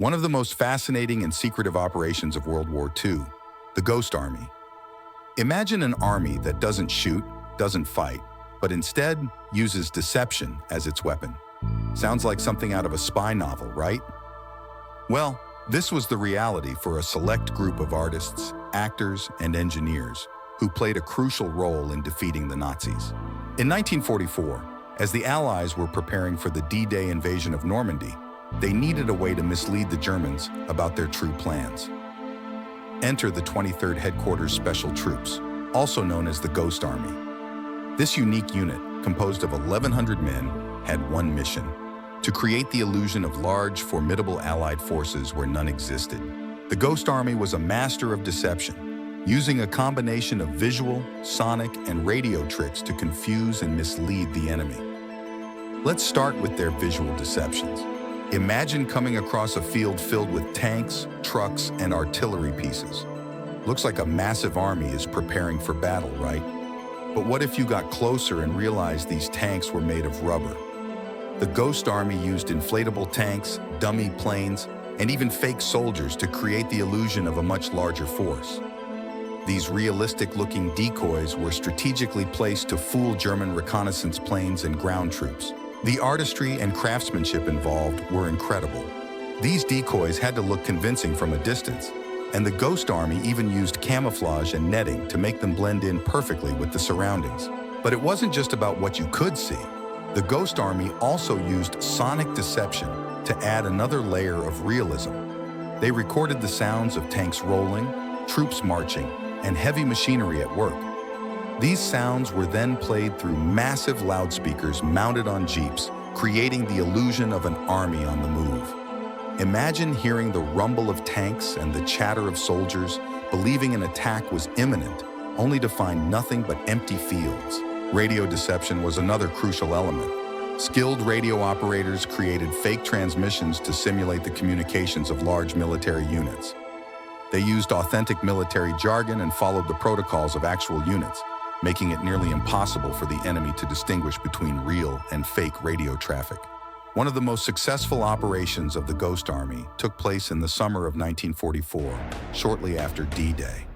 One of the most fascinating and secretive operations of World War II, the Ghost Army. Imagine an army that doesn't shoot, doesn't fight, but instead uses deception as its weapon. Sounds like something out of a spy novel, right? Well, this was the reality for a select group of artists, actors, and engineers who played a crucial role in defeating the Nazis. In 1944, as the Allies were preparing for the D-Day invasion of Normandy, they needed a way to mislead the Germans about their true plans. Enter the 23rd Headquarters Special Troops, also known as the Ghost Army. This unique unit, composed of 1,100 men, had one mission: to create the illusion of large, formidable Allied forces where none existed. The Ghost Army was a master of deception, using a combination of visual, sonic, and radio tricks to confuse and mislead the enemy. Let's start with their visual deceptions. Imagine coming across a field filled with tanks, trucks, and artillery pieces. Looks like a massive army is preparing for battle, right? But what if you got closer and realized these tanks were made of rubber? The Ghost Army used inflatable tanks, dummy planes, and even fake soldiers to create the illusion of a much larger force. These realistic-looking decoys were strategically placed to fool German reconnaissance planes and ground troops. The artistry and craftsmanship involved were incredible. These decoys had to look convincing from a distance, and the Ghost Army even used camouflage and netting to make them blend in perfectly with the surroundings. But it wasn't just about what you could see. The Ghost Army also used sonic deception to add another layer of realism. They recorded the sounds of tanks rolling, troops marching, and heavy machinery at work. These sounds were then played through massive loudspeakers mounted on jeeps, creating the illusion of an army on the move. Imagine hearing the rumble of tanks and the chatter of soldiers, believing an attack was imminent, only to find nothing but empty fields. Radio deception was another crucial element. Skilled radio operators created fake transmissions to simulate the communications of large military units. They used authentic military jargon and followed the protocols of actual units, making it nearly impossible for the enemy to distinguish between real and fake radio traffic. One of the most successful operations of the Ghost Army took place in the summer of 1944, shortly after D-Day.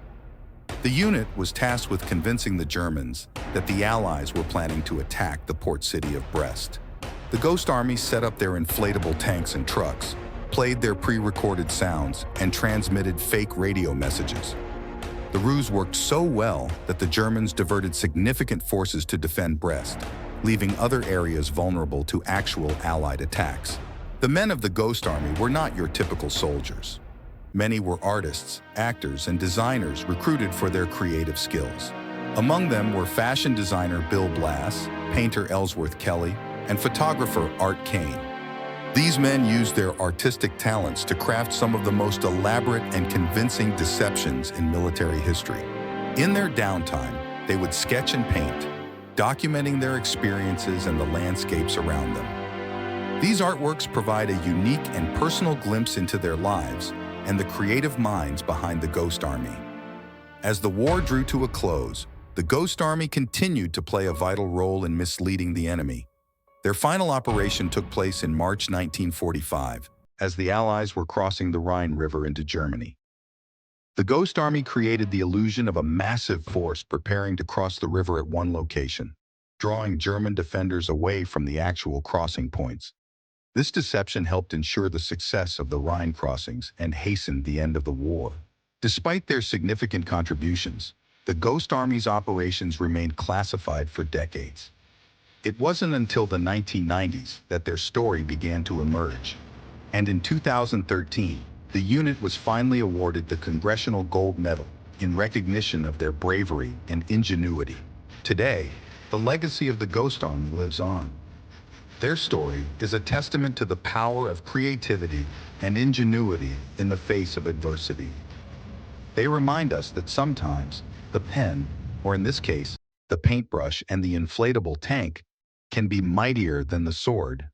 The unit was tasked with convincing the Germans that the Allies were planning to attack the port city of Brest. The Ghost Army set up their inflatable tanks and trucks, played their pre-recorded sounds, and transmitted fake radio messages. The ruse worked so well that the Germans diverted significant forces to defend Brest, leaving other areas vulnerable to actual Allied attacks. The men of the Ghost Army were not your typical soldiers. Many were artists, actors, and designers recruited for their creative skills. Among them were fashion designer Bill Blass, painter Ellsworth Kelly, and photographer Art Kane. These men used their artistic talents to craft some of the most elaborate and convincing deceptions in military history. In their downtime, they would sketch and paint, documenting their experiences and the landscapes around them. These artworks provide a unique and personal glimpse into their lives and the creative minds behind the Ghost Army. As the war drew to a close, the Ghost Army continued to play a vital role in misleading the enemy. Their final operation took place in March 1945, as the Allies were crossing the Rhine River into Germany. The Ghost Army created the illusion of a massive force preparing to cross the river at one location, drawing German defenders away from the actual crossing points. This deception helped ensure the success of the Rhine crossings and hastened the end of the war. Despite their significant contributions, the Ghost Army's operations remained classified for decades. It wasn't until the 1990s that their story began to emerge. And in 2013, the unit was finally awarded the Congressional Gold Medal in recognition of their bravery and ingenuity. Today, the legacy of the Ghost Army lives on. Their story is a testament to the power of creativity and ingenuity in the face of adversity. They remind us that sometimes the pen, or in this case, the paintbrush and the inflatable tank, can be mightier than the sword.